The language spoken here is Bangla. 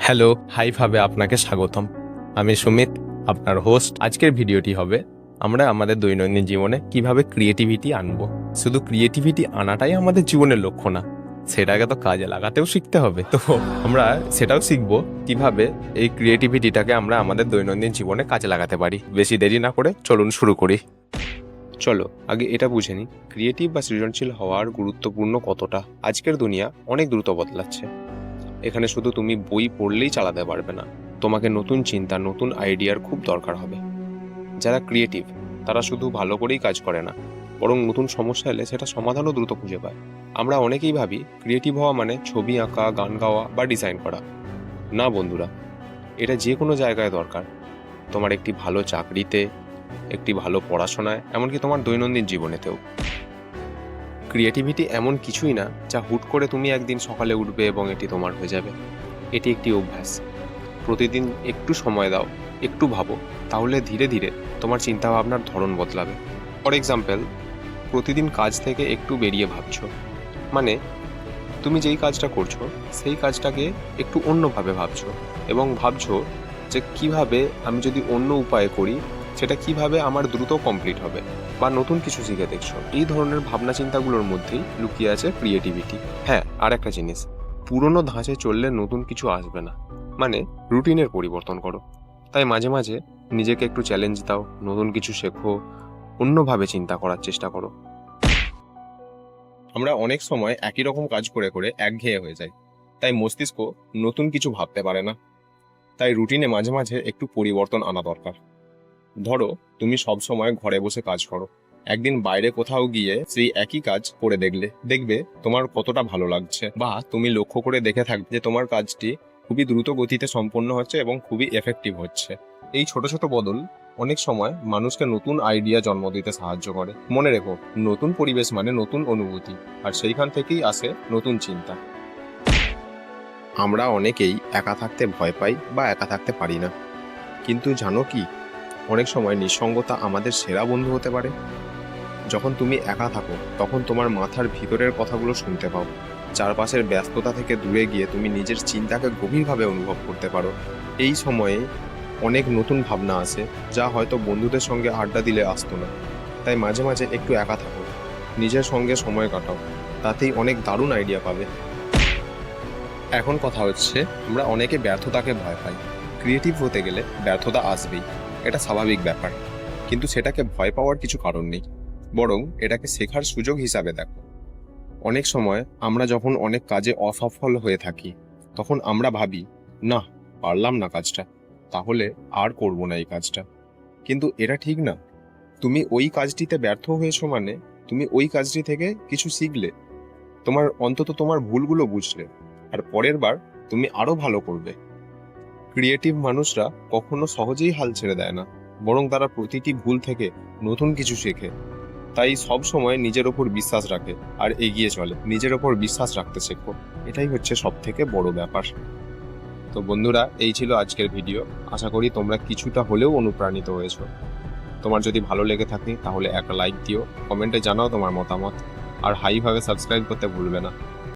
হ্যালো, হাইভাবে আপনাকে স্বাগতম। আমি সুমিত, আপনার হোস্ট। আজকের ভিডিওটি হবে আমরা আমাদের দৈনন্দিন জীবনে কিভাবে ক্রিয়েটিভিটি আনবো। শুধু ক্রিয়েটিভিটি আনাটাই আমাদের জীবনের লক্ষ্য না, সেটাকে তো কাজে লাগাতেও শিখতে হবে। তো আমরা সেটাও শিখবো কিভাবে এই ক্রিয়েটিভিটিটাকে আমরা আমাদের দৈনন্দিন জীবনে কাজে লাগাতে পারি। বেশি দেরি না করে চলুন শুরু করি। চলো আগে এটা বুঝে নিই, ক্রিয়েটিভ বা সৃজনশীল হওয়ার গুরুত্বপূর্ণ কতটা। আজকের দুনিয়া অনেক দ্রুত বদলাচ্ছে। এখানে শুধু তুমি বই পড়লেই চালাতে পারবে না, তোমাকে নতুন চিন্তা, নতুন আইডিয়ার খুব দরকার হবে। যারা ক্রিয়েটিভ তারা শুধু ভালো করেই কাজ করে না, বরং নতুন সমস্যা এলে সেটা সমাধানও দ্রুত খুঁজে পায়। আমরা অনেকেই ভাবি ক্রিয়েটিভ হওয়া মানে ছবি আঁকা, গান গাওয়া বা ডিজাইন করা। না বন্ধুরা, এটা যে কোনো জায়গায় দরকার। তোমার একটি ভালো চাকরিতে, একটি ভালো পড়াশোনায়, এমনকি তোমার দৈনন্দিন জীবনেতেও। ক্রিয়েটিভিটি এমন কিছুই না যা হুট করে তুমি একদিন সকালে উঠবে এবং এটি তোমার হয়ে যাবে। এটি একটি অভ্যাস। প্রতিদিন একটু সময় দাও, একটু ভাবো, তাহলে ধীরে ধীরে তোমার চিন্তাভাবনার ধরন বদলাবে। ফর এক্সাম্পল, প্রতিদিন কাজ থেকে একটু বেরিয়ে ভাবছো, মানে তুমি যেই কাজটা করছো সেই কাজটাকে একটু অন্যভাবে ভাবছো, এবং ভাবছো যে কিভাবে আমি যদি অন্য উপায়ে করি সেটা কিভাবে আমার দ্রুত কমপ্লিট হবে, বা নতুন কিছু শিখে দেখছো। এই ধরনের ভাবনা চিন্তাগুলোর মধ্যেই লুকিয়ে আছে ক্রিয়েটিভিটি। হ্যাঁ, আর একটা জিনিস, পুরনো ধাঁচে চললে নতুন কিছু আসবে না, মানে রুটিনের পরিবর্তন করো। তাই মাঝে মাঝে নিজেকে একটু চ্যালেঞ্জ দাও, নতুন কিছু শেখো, অন্যভাবে চিন্তা করার চেষ্টা করো। আমরা অনেক সময় একই রকম কাজ করে করে একঘেয়ে হয়ে যাই, তাই মস্তিষ্ক নতুন কিছু ভাবতে পারে না। তাই রুটিনে মাঝে মাঝে একটু পরিবর্তন আনা দরকার। ধরো তুমি সব সময় ঘরে বসে কাজ করো, একদিন বাইরে কোথাও গিয়ে সেই একই কাজ করে দেখবে তোমার কতটা ভালো লাগছে। বা তুমি লক্ষ্য করে দেখে থাকবে যে তোমার কাজটি খুবই দ্রুত গতিতে সম্পন্ন হচ্ছে এবং খুবই এফেক্টিভ হচ্ছে। এই ছোট ছোট বদল অনেক সময় মানুষকে নতুন আইডিয়া জন্ম দিতে সাহায্য করে। মনে রেখো, নতুন পরিবেশ মানে নতুন অনুভূতি, আর সেইখান থেকেই আসে নতুন চিন্তা। আমরা অনেকেই একা থাকতে ভয় পাই বা একা থাকতে পারি না, কিন্তু জানো কি, অনেক সময় নিঃসঙ্গতা আমাদের সেরা বন্ধু হতে পারে। যখন তুমি একা থাকো তখন তোমার মাথার ভিতরের কথাগুলো শুনতে পাও। চারপাশের ব্যস্ততা থেকে দূরে গিয়ে তুমি নিজের চিন্তাকে গভীরভাবে অনুভব করতে পারো। এই সময়ে অনেক নতুন ভাবনা আসে যা হয়তো বন্ধুদের সঙ্গে আড্ডা দিলে আসতো না। তাই মাঝে মাঝে একটু একা থাকো, নিজের সঙ্গে সময় কাটাও, তাতেই অনেক দারুণ আইডিয়া পাবে। এখন কথা হচ্ছে, আমরা অনেকে ব্যর্থতাকে ভয় পাই। ক্রিয়েটিভ হতে গেলে ব্যর্থতা আসবেই, এটা স্বাভাবিক ব্যাপার। কিন্তু সেটাকে ভয় পাওয়ার কিছু কারণ নেই, বরং এটাকে শেখার সুযোগ হিসাবে দেখো। অনেক সময় আমরা যখন অনেক কাজে অসফল হয়ে থাকি, তখন আমরা ভাবি, না, পারলাম না কাজটা, তাহলে আর করব না এই কাজটা। কিন্তু এটা ঠিক না। তুমি ওই কাজটিতে ব্যর্থ হয়েছো মানে তুমি ওই কাজটি থেকে কিছু শিখলে, অন্তত তোমার ভুলগুলো বুঝলে, আর পরের বার তুমি আরো ভালো করবে। ক্রিয়েটিভ মানুষরা কখনো সহজেই হাল ছেড়ে দেয় না, বরং তারা প্রতিটি ভুল থেকে নতুন কিছু শেখে। তাই সব সময় নিজের ওপর বিশ্বাস রাখে আর এগিয়ে চলে। নিজের ওপর বিশ্বাস রাখতে শেখো, এটাই হচ্ছে সব থেকে বড় ব্যাপার। তো বন্ধুরা, এই ছিল আজকের ভিডিও। আশা করি তোমরা কিছুটা হলেও অনুপ্রাণিত হয়েছো। তোমার যদি ভালো লেগে থাকে তাহলে একটা লাইক দিও, কমেন্টে জানাও তোমার মতামত, আর হাইভাবে সাবস্ক্রাইব করতে ভুলবে না।